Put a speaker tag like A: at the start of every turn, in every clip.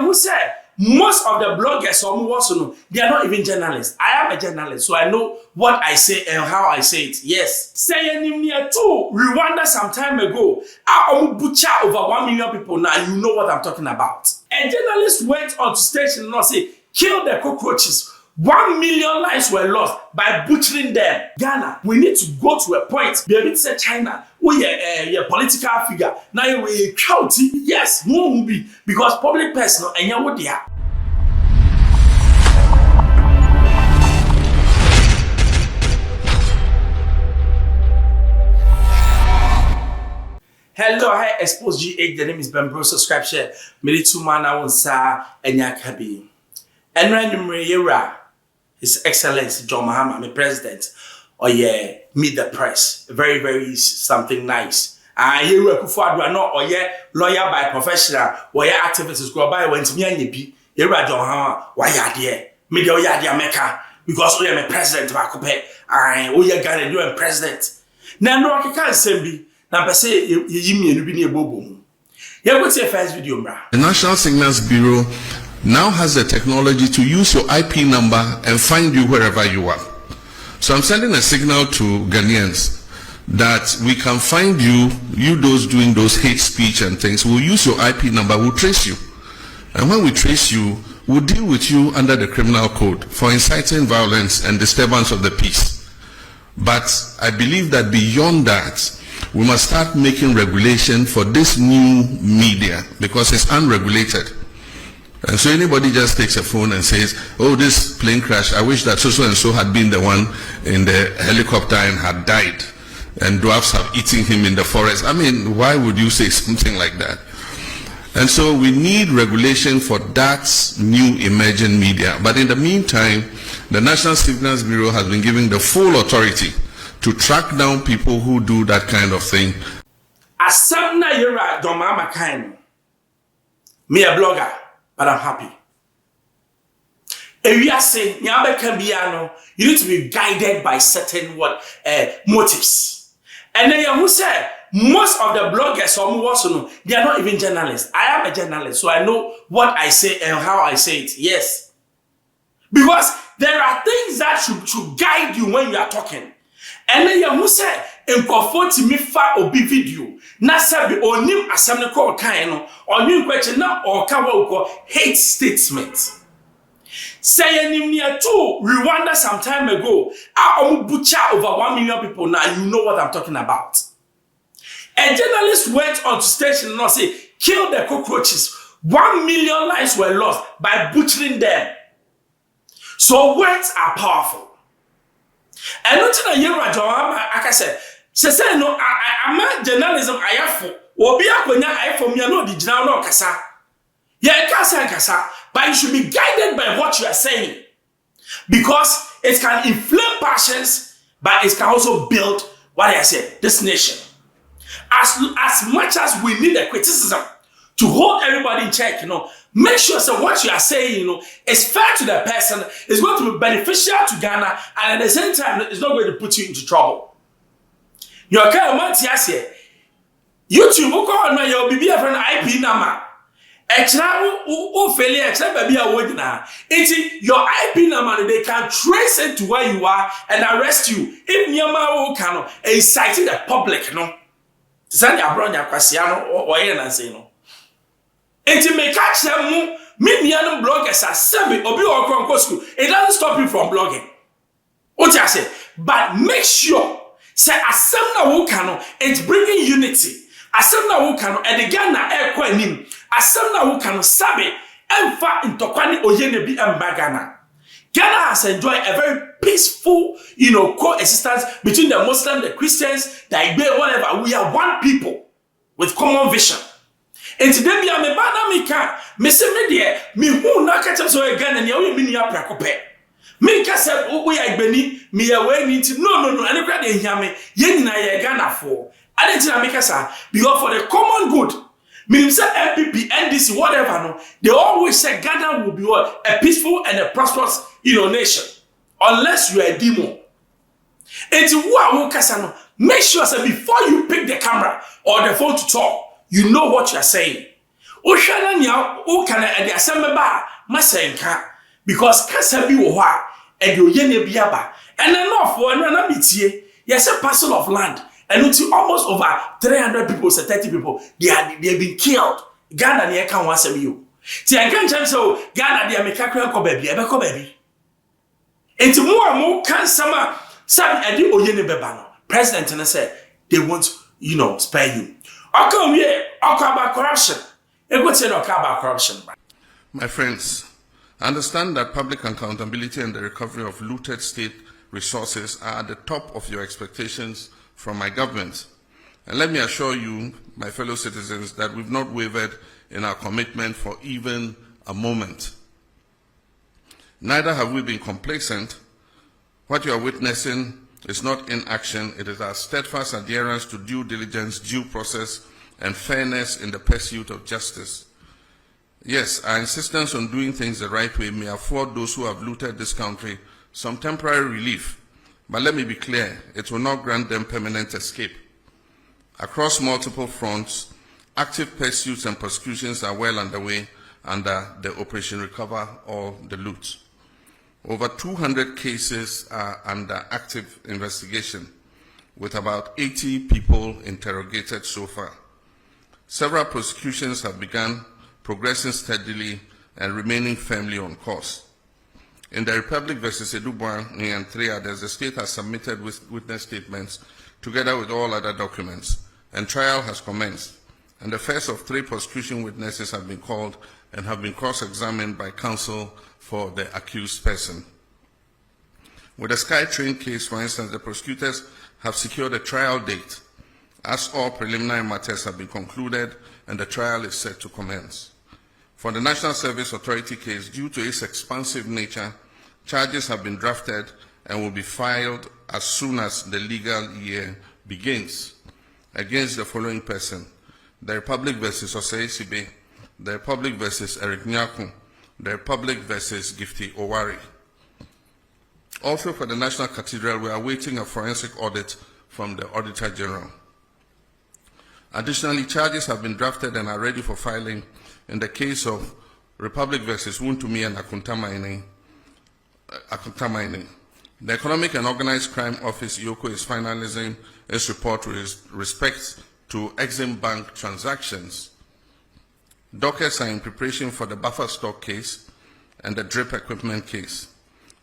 A: who said most of the bloggers they are not even journalists. I am a journalist, so I know what I say and how I say it. Yes. Saying near to Rwanda some time ago, I butcher over 1 million people. Now you know what I'm talking about. A journalist went on to station and say, kill the cockroaches. 1 million lives were lost by butchering them. Ghana, we need to go to a point. Be a bit say China, we a political figure. Now we county. Yes, no will be because public person and you what they are. Hello, hi, Xposed GH. The name is Ben Bro. Subscribe, share. Me too man I want sa enya kabi. Enra Yera, His Excellency John Mahama, my president. Oh yeah, meet the press. Very, very something nice. Yera Kufuadwa no oh yeah, lawyer by professional. Why activists go by when me and be. Yera John Mahama, why ya there? Me de oh ya there Mecca because oh yeah, my president bakope. Oh yeah, Ghana you president. Now no I can't say be. Now, per se, you be near Bobo. Yeah, what's your first video, bra?
B: The National Signals Bureau now has the technology to use your IP number and find you wherever you are. So I'm sending a signal to Ghanaians that we can find you those doing those hate speech and things. We'll use your IP number, we'll trace you. And when we trace you, we'll deal with you under the criminal code for inciting violence and disturbance of the peace. But I believe that beyond that, we must start making regulation for this new media because it's unregulated. And so anybody just takes a phone and says, oh, this plane crash, I wish that so and so had been the one in the helicopter and had died and dwarfs have eaten him in the forest. I mean, why would you say something like that? And so we need regulation for that new emerging media. But in the meantime, the National Signals Bureau has been given the full authority to track down people who do that kind of thing.
A: As some na yera domama kind. Me a blogger, but I'm happy. If you say you need to be guided by certain motives. And then who said most of the bloggers they are not even journalists. I am a journalist, so I know what I say and how I say it. Yes. Because there are things that should guide you when you are talking. And then you say, in comfort me fa obi video. Na sabi onim asem call kind or new question now or kawa hate statement. Say near to Rwanda some time ago, I butcher over 1 million people. Now you know what I'm talking about. A journalist went on to station and say, kill the cockroaches. 1 million lives were lost by butchering them. So words are powerful. And not in a year, I said, say no, I'm a journalism. I have for or be up when I for me, I know the general Kasa. Yeah, Kasa, but you should be guided by what you are saying because it can inflame passions, but it can also build what I said, this nation. As much as we need a criticism to hold everybody in check, make sure so what you are saying, is fair to the person, is going to be beneficial to Ghana, and at the same time, it's not going to put you into trouble. Your kind of man here, YouTube will call on your BB friend IP number. Your IP number, they can trace it to where you are and arrest you. If Nyama can inciting the public, Send Abronye or say it may catch them, million bloggers are semi or be school. It doesn't stop you from blogging. What I say, but make sure say Asemna Wukano, it's bringing unity. Asemna Wukano, and the Ghana air quanim. Asemna Wukano sabe, and far in Tokwani Oyenebi and Bagana. Ghana has enjoyed a very peaceful, coexistence between the Muslims, the Christians, the Igbo, whatever. We are one people with common vision. And today, me bana mika, me se me de, me hu na ka so e Ghana ne o mi ni aprakope. Me ka se we Igbeni, me we ni ti no, ani kra de hia me, ye nyina ye Ghana for. Ade ti na me ka sa, because for the common good. Me say MPP, NDC, whatever no, they always say Ghana will be what? A peaceful and a prosperous, nation. Unless you are a demon. And who are kasa no, make sure say before you pick the camera or the phone to talk, you know what you are saying. Oshana nya o kana e de asem ba masenka because kasa bi wo ho a e de oye na bi aba and enough for na metie yes a parcel of land and until almost over 300 people, 30 people, they have been killed. Ghana near can once a you. See, I can't tell so Ghana, they are making a baby, a baby. And to more can some Eddie Oyene Bebano, president, and I said they won't, spare you. I'll come here, I'll come about corruption. And what's it about corruption?
B: My friends, I understand that public accountability and the recovery of looted state resources are at the top of your expectations from my government. And let me assure you, my fellow citizens, that we've not wavered in our commitment for even a moment. Neither have we been complacent. What you are witnessing is not inaction, it is our steadfast adherence to due diligence, due process, and fairness in the pursuit of justice. Yes, our insistence on doing things the right way may afford those who have looted this country some temporary relief. But let me be clear, it will not grant them permanent escape. Across multiple fronts, active pursuits and prosecutions are well underway under the Operation Recover All the Loot. Over 200 cases are under active investigation, with about 80 people interrogated so far. Several prosecutions have begun, progressing steadily and remaining firmly on course. In the Republic versus Boahen and 3 others, the state has submitted witness statements together with all other documents, and trial has commenced. And the first of 3 prosecution witnesses have been called and have been cross-examined by counsel for the accused person. With the SkyTrain case, for instance, the prosecutors have secured a trial date, as all preliminary matters have been concluded and the trial is set to commence. For the National Service Authority case, due to its expansive nature, charges have been drafted and will be filed as soon as the legal year begins against the following person: the Republic versus Osei Sibe, the Republic versus Eric Nyaku, the Republic versus Gifty Owari. Also for the National Cathedral, we are awaiting a forensic audit from the Auditor General. Additionally, charges have been drafted and are ready for filing in the case of Republic versus Wontumi and Akunta Mining. The Economic and Organized Crime Office, EOCO, is finalizing its report with respect to Exim Bank transactions. Dockets are in preparation for the buffer stock case and the drip equipment case.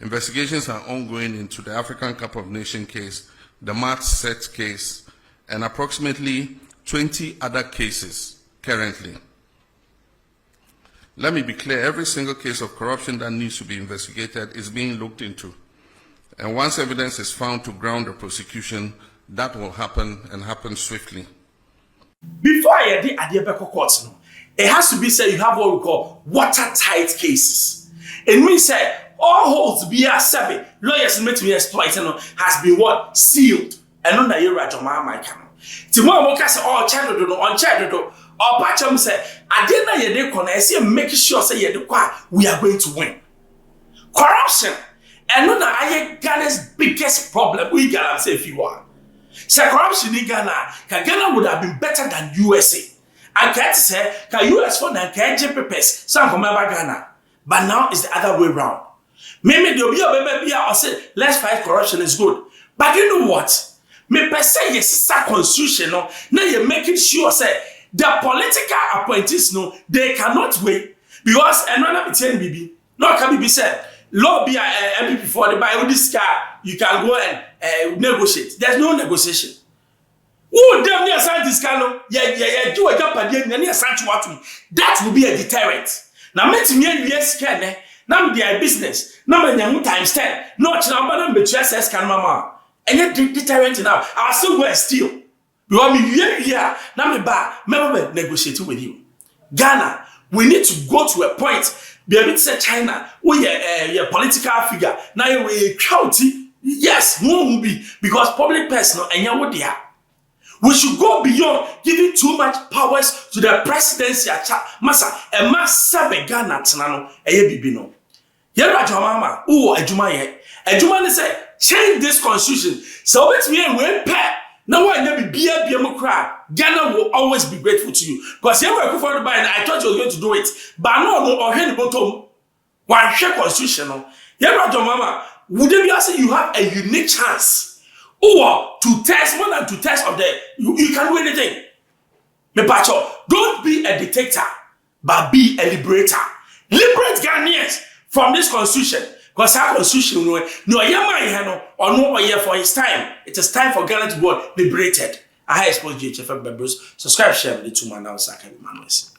B: Investigations are ongoing into the African Cup of Nations case, the March Set case, and approximately 20 other cases currently. Let me be clear, every single case of corruption that needs to be investigated is being looked into. And once evidence is found to ground the prosecution, that will happen and happen swiftly.
A: Before I did Adiabeko courts, it has to be said you have what we call watertight cases. It means that all holes be a seven, lawyers meant to be exploited has been what? Sealed. And on the year at my camera. Tomorrow, Mokasa, all child on child. Or Pacham said, I didn't know you making sure say we are going to win. Corruption. And no, I Ghana's biggest problem. We Ghana say if you are. Say corruption in Ghana would have been better than USA. I can't say can US for the KJ papers, some from Ghana. But now it's the other way around. Maybe the baby or say let's fight corruption is good. But you know what? Me per se yes constitution no. Now you're making sure say the political appointees no, they cannot wait because another between BB. No can be said. Law be MP for the buy this car, you can go and negotiate. There's no negotiation. Who damn near sign this car? No, yeah, do a job at the end that will be a deterrent. Now, meeting me yes, can now their business. Now, my times 10. No, I'm be just can mama. And yet, deterrent now. I'll still go and steal. You want me here? Now, me bar, remember negotiating with you. Ghana, we need to go to a point. Be a bit say China, we a political figure. Now you a county. Yes, no will be because public personnel and you would there. We should go beyond giving too much powers to the presidency. Massa, a massive Ghana Tanano, a bibino. Yera Jamama, oh, a Jumaye. A Jumani say, change this constitution. So it's me and we pay. Now I never be a cry. Ghana will always be grateful to you. Because you were for the and I thought you were going to do it. But no, or any bottom, one share constitutional. Yeah, Mama, would you be saying you have a unique chance? Or to test more than to test of the you can do anything. Me pacho, don't be a dictator, but be a liberator. Liberate Ghanaians from this constitution. Because our constitution, no, or no, or for his time. It is time for Ghana to be liberated. I Xposed GHFM members. Subscribe, share, the 2 man now, Sakari Manuels.